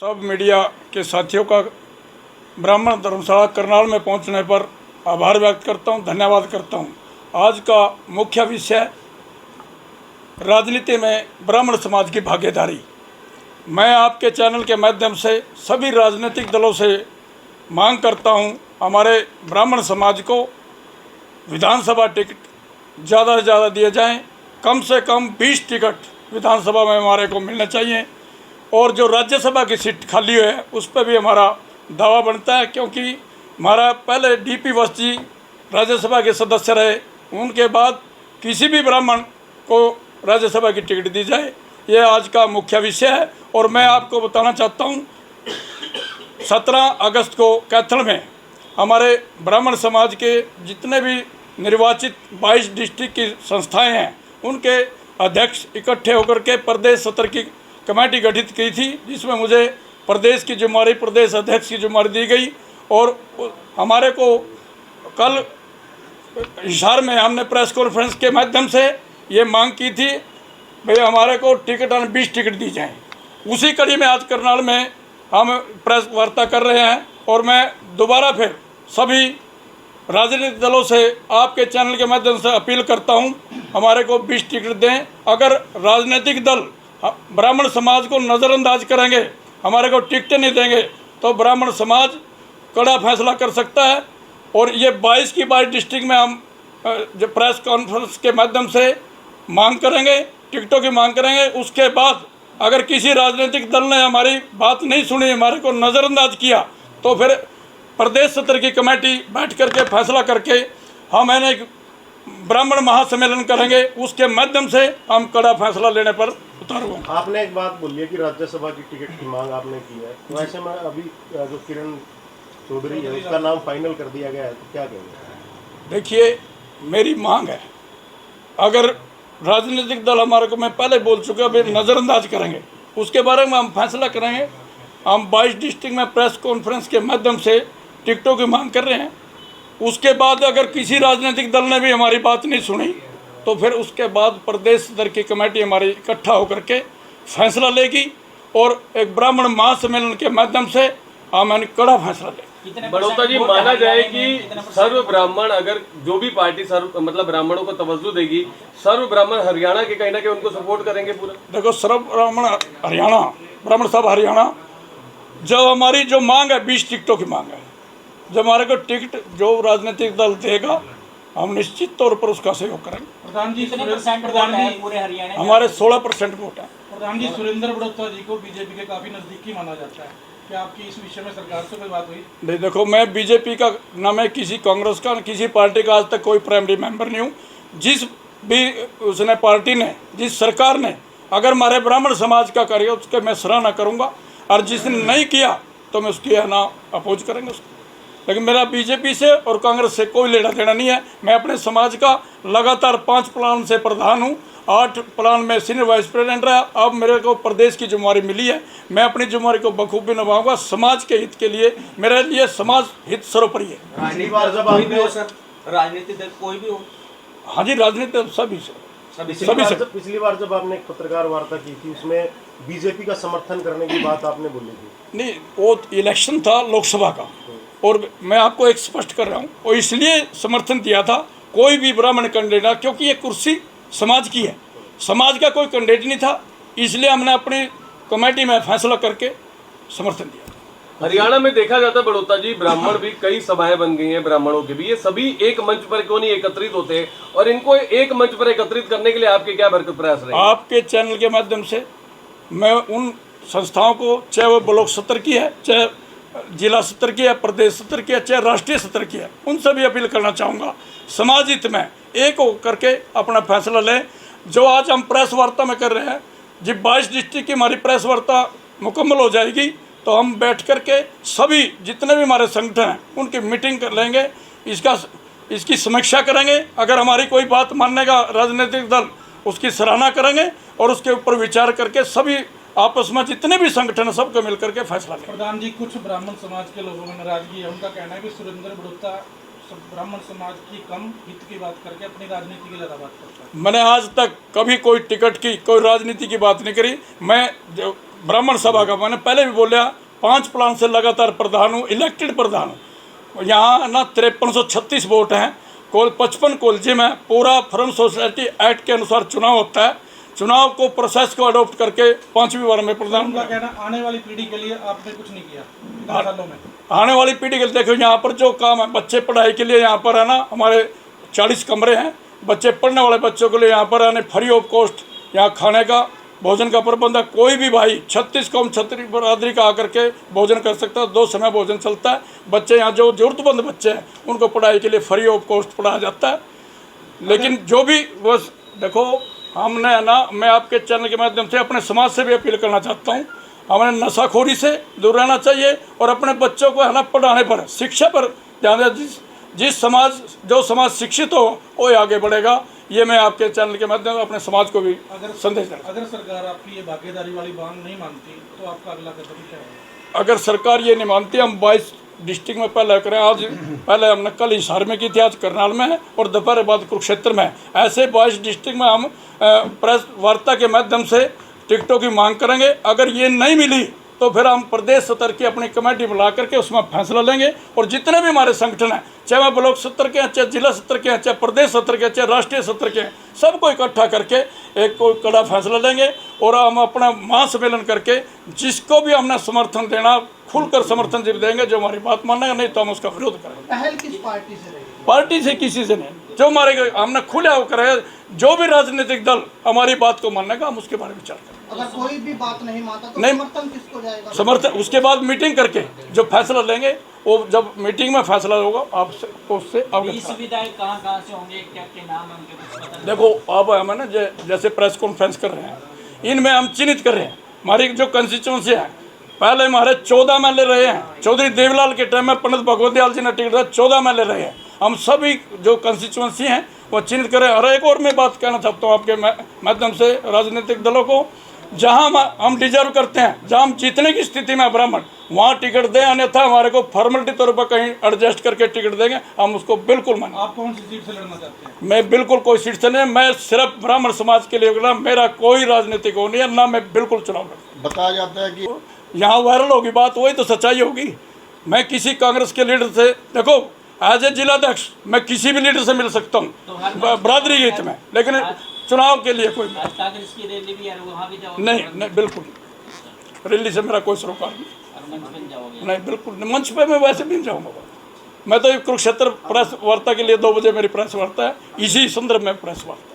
सब मीडिया के साथियों का ब्राह्मण धर्मशाला करनाल में पहुंचने पर आभार व्यक्त करता हूं, धन्यवाद करता हूं। आज का मुख्य विषय राजनीति में ब्राह्मण समाज की भागीदारी। मैं आपके चैनल के माध्यम से सभी राजनीतिक दलों से मांग करता हूं, हमारे ब्राह्मण समाज को विधानसभा टिकट ज़्यादा से ज़्यादा दिए जाएं। कम से कम 20 टिकट विधानसभा में हमारे को मिलने चाहिए और जो राज्यसभा की सीट खाली है उस पर भी हमारा दावा बनता है, क्योंकि हमारा पहले डीपी वत्स जी राज्यसभा के सदस्य रहे, उनके बाद किसी भी ब्राह्मण को राज्यसभा की टिकट दी जाए, ये आज का मुख्य विषय है। और मैं आपको बताना चाहता हूँ 17 अगस्त को कैथल में हमारे ब्राह्मण समाज के जितने भी निर्वाचित 22 डिस्ट्रिक्ट की संस्थाएं हैं उनके अध्यक्ष इकट्ठे होकर के प्रदेश सत्र की कमेटी गठित की थी, जिसमें मुझे प्रदेश की जिम्मेदारी, प्रदेश अध्यक्ष की जिम्मेदारी दी गई। और हमारे को कल हिसार में हमने प्रेस कॉन्फ्रेंस के माध्यम से ये मांग की थी भाई हमारे को टिकट 20 टिकट दी जाएं। उसी कड़ी में आज करनाल में हम प्रेस वार्ता कर रहे हैं और मैं दोबारा फिर सभी राजनीतिक दलों से आपके चैनल के माध्यम से अपील करता हूं, हमारे को 20 टिकट दें। अगर राजनीतिक दल ब्राह्मण समाज को नज़रअंदाज करेंगे, हमारे को टिकटें नहीं देंगे, तो ब्राह्मण समाज कड़ा फैसला कर सकता है। और ये 22 की 22 डिस्ट्रिक्ट में हम जो प्रेस कॉन्फ्रेंस के माध्यम से मांग करेंगे, टिकटों की मांग करेंगे। उसके बाद अगर किसी राजनीतिक दल ने हमारी बात नहीं सुनी, हमारे को नज़रअंदाज किया, तो फिर प्रदेश सत्र की कमेटी बैठ करके फैसला करके हम एक ब्राह्मण महासम्मेलन करेंगे, उसके माध्यम से हम कड़ा फैसला लेने पर उतारूंगा। आपने एक बात बोली है कि राज्यसभा की टिकट की मांग आपने की है, तो ऐसे में अभी जो किरण चौधरी है उसका नाम फाइनल कर दिया गया है, तो क्या कहेंगे? देखिए, मेरी मांग है, अगर राजनीतिक दल हमारे को, मैं पहले बोल चुका, अभी नज़रअंदाज करेंगे, उसके बारे में हम फैसला करेंगे। हम 22 डिस्ट्रिक्ट में प्रेस कॉन्फ्रेंस के माध्यम से टिकटों की मांग कर रहे हैं। उसके बाद अगर किसी राजनीतिक दल ने भी हमारी बात नहीं सुनी, तो फिर उसके बाद प्रदेश सदर की कमेटी हमारी इकट्ठा होकर के फैसला लेगी और एक ब्राह्मण महासम्मेलन के माध्यम से हम कड़ा फैसला लेंगे। बड़ौता जी, माना जाए कि सर्व ब्राह्मण, अगर जो भी पार्टी सर्व मतलब ब्राह्मणों को तवज्जो देगी, सर्व ब्राह्मण हरियाणा के कहीं ना कहीं उनको सपोर्ट करेंगे पूरा। देखो, सर्व ब्राह्मण हरियाणा, ब्राह्मण सब हरियाणा, जो हमारी जो मांग है 20 टिकटों की मांग है, जब हमारे को टिकट जो राजनीतिक दल देगा हम निश्चित तौर पर उसका सहयोग करेंगे। प्रधान जी, पूरे हरियाणा हमारे 16% वोट है। प्रधान जी, सुरेंद्र बड़ौता जी को बीजेपी के काफी नजदीकी माना जाता है, क्या आपकी इस विषय में सरकार से कोई बात हुई? नहीं, देखो, मैं बीजेपी का ना, मैं किसी कांग्रेस का, किसी पार्टी का आज तक कोई प्राइमरी मेंबर नहीं हूँ। जिस भी उसने पार्टी ने, जिस सरकार ने अगर हमारे ब्राह्मण समाज का करे उसके मैं सराहना करूँगा, और जिसने नहीं किया तो मैं उसकी ना अपोज करेंगे उसको। लेकिन मेरा बीजेपी से और कांग्रेस से कोई लेना देना नहीं है। मैं अपने समाज का लगातार 5 प्लान से प्रधान हूँ, 8 प्लान में सीनियर वाइस प्रेसिडेंट रहा। अब मेरे को प्रदेश की जिम्मेदारी मिली है, मैं अपनी जिम्मेदारी को बखूबी निभाऊंगा। समाज के हित के लिए, मेरे लिए समाज हित सर्वोपरि है। राजनीतिक दल कोई भी हो? हाँ जी, राजनीति सभी से। पिछली बार जब आपने एक पत्रकार वार्ता की थी, उसमें बीजेपी का समर्थन करने की बात आपने बोली थी। नहीं, वो इलेक्शन था लोकसभा का, और मैं आपको एक स्पष्ट कर रहा हूँ, और इसलिए समर्थन दिया था कोई भी ब्राह्मण कैंडिडेट, क्योंकि ये कुर्सी समाज की है, समाज का कोई कैंडिडेट नहीं था, इसलिए हमने अपनी कमेटी में फैसला करके समर्थन दिया। हरियाणा में देखा जाता है बड़ौता जी, ब्राह्मण भी कई सभाएं बन गई हैं ब्राह्मणों के भी, ये सभी एक मंच पर क्यों नहीं एकत्रित होते, और इनको एक मंच पर एकत्रित करने के लिए आपके क्या बरकत प्रयास रहे? आपके चैनल के माध्यम से मैं उन संस्थाओं को, चाहे वो ब्लॉक सत्र की है, चाहे जिला सत्र की है, प्रदेश सत्र की है, चाहे राष्ट्रीय सत्र की है, उनसे भी अपील करना चाहूँगा, समाज हित में एक हो करके अपना फैसला लें। जो आज हम प्रेस वार्ता में कर रहे हैं, जब 22 डिस्ट्रिक्ट की हमारी प्रेस वार्ता मुकम्मल हो जाएगी तो हम बैठ करके सभी जितने भी हमारे संगठन हैं उनकी मीटिंग कर लेंगे, इसकी समीक्षा करेंगे। अगर हमारी कोई बात मानने का राजनीतिक दल, उसकी सराहना करेंगे और उसके ऊपर विचार करके सभी आपस में जितने भी संगठन सबको मिलकर के फैसला लें। प्रधान जी, कुछ ब्राह्मण समाज के लोगों में नाराजगी है, उनका कहना है कि सुरेंद्र बड़ौता ब्राह्मण समाज की कम हित की बात करके अपनी राजनीति की ज़्यादा बात करता है। मैंने आज तक कभी कोई टिकट की, कोई राजनीति की बात नहीं करी। मैं जो ब्राह्मण सभा का मैंने पहले भी बोला 5 प्लान से लगातार प्रधान हूँ, इलेक्टेड प्रधान हूँ। यहाँ ना 5336 वोट हैं, कुल 55 कोलजिम है। पूरा फर्म सोसाइटी एक्ट के अनुसार चुनाव होता है। चुनाव को प्रोसेस को अडॉप्ट करके 5वीं बार में प्रधान। उनका कहना आने वाली पीढ़ी के लिए आपने कुछ नहीं किया इतने सालों में। आने वाली पीढ़ी के लिए देखो यहाँ पर जो काम है, बच्चे पढ़ाई के लिए यहाँ पर है ना, हमारे 40 कमरे हैं। बच्चे पढ़ने वाले बच्चों के लिए यहाँ पर आने फ्री ऑफ कॉस्ट यहाँ खाने का भोजन का प्रबंध है। कोई भी भाई 36 कौम छत्री बरादरी का आकर के भोजन कर सकता है। 2 समय भोजन चलता है। बच्चे यहाँ जो ज़रूरतमंद बच्चे हैं उनको पढ़ाई के लिए फ्री ऑफ कॉस्ट पढ़ाया जाता है। लेकिन जो भी बस देखो, हमने है ना, मैं आपके चैनल के माध्यम से अपने समाज से भी अपील करना चाहता हूँ, हमें नशाखोरी से दूर रहना चाहिए और अपने बच्चों को है ना पढ़ाने पर, शिक्षा पर ध्यान दें। जो समाज शिक्षित हो वो आगे बढ़ेगा। ये मैं आपके चैनल के माध्यम से अपने समाज को भी संदेश देना। अगर सरकार आपकी ये भागीदारी वाली मांग नहीं मानती तो आपका अगला कदम क्या होगा? अगर सरकार ये नहीं मानती, हम 22 डिस्ट्रिक्ट में पहले करें। आज पहले हमने कल हिसार में की थी, आज करनाल में है और दोपहर बाद कुरुक्षेत्र में है। ऐसे 22 डिस्ट्रिक्ट में हम प्रेस वार्ता के माध्यम से टिकटों की मांग करेंगे। अगर ये नहीं मिली तो फिर हम प्रदेश स्तर की अपनी कमेटी बुला करके उसमें फैसला लेंगे और जितने भी हमारे संगठन हैं, चाहे वह ब्लॉक स्तर के हैं, चाहे जिला स्तर के हैं, चाहे प्रदेश स्तर के हैं, चाहे राष्ट्रीय स्तर के हैं, सबको इकट्ठा करके एक कोई कड़ा फैसला लेंगे और हम अपना महासम्मेलन करके जिसको भी हमने समर्थन देना खुलकर समर्थन जब देंगे। जो हमारी बात मानेगा, नहीं तो हम उसका विरोध करेंगे। पहल किस पार्टी से रहेगी? पार्टी से किसी से नहीं, जो हमारे हमने खुले होकर है, जो भी राजनीतिक दल हमारी बात को मानेगा हम उसके बारे में विचार करेंगे। अगर कोई भी बात नहीं मानता तो नहीं, समर्थन किसको जाएगा? समर्थन उसके बाद मीटिंग करके जो फैसला लेंगे, वो जब मीटिंग में फैसला होगा आपसे उससे अवगत। विधायक कहाँ से होंगे, क्या क्या नाम है उनके, कुछ पता नहीं? देखो अब हम ना जैसे प्रेस कॉन्फ्रेंस कर रहे हैं, इनमें हम चिन्हित कर रहे हैं हमारी जो कंस्टिट्यूंसी है। पहले हमारे 14 में ले रहे हैं। चौधरी देवलाल के टाइम में पंडित भगवत दयाल जी ने टिकट दिया, 14 में ले रहे हैं। हम सभी जो कंस्टिट्यूंसी हैं वो चिन्हित करें। और एक और मैं बात कहना चाहता हूँ आपके माध्यम से राजनीतिक दलों को, जहाँ हम डिजर्व करते हैं, जहाँ हम जीतने की स्थिति में ब्राह्मण, वहाँ टिकट दें, अन्यथा हमारे को फॉर्मेलिटी तौर पर कहीं एडजस्ट करके टिकट देंगे, हम उसको बिल्कुल मानें। आप कौन सी सीट से लड़ना चाहते हैं? मैं बिल्कुल कोई सीट से नहीं, मैं सिर्फ ब्राह्मण समाज के लिए लड़ा। मेरा कोई राजनीतिक हो नहीं है, ना मैं बिल्कुल चुनाव लड़। बताया जाता है कि यहाँ वायरल होगी बात, वही तो सच्चाई होगी। मैं किसी कांग्रेस के लीडर से, देखो एज ए जिलाध्यक्ष मैं किसी भी लीडर से मिल सकता हूँ बरादरी के हित में, लेकिन चुनाव के लिए कोई कांग्रेस की रैली भी है, वहाँ भी जाओगे? नहीं, बिल्कुल रैली से मेरा कोई सरोकार नहीं। और मंच बन जाओगे? नहीं, बिल्कुल मंच पे मैं वैसे भी नहीं जाऊँगा। मैं तो कुरुक्षेत्र प्रेस वार्ता के लिए 2 बजे मेरी प्रेस वार्ता है, इसी संदर्भ में प्रेस वार्ता।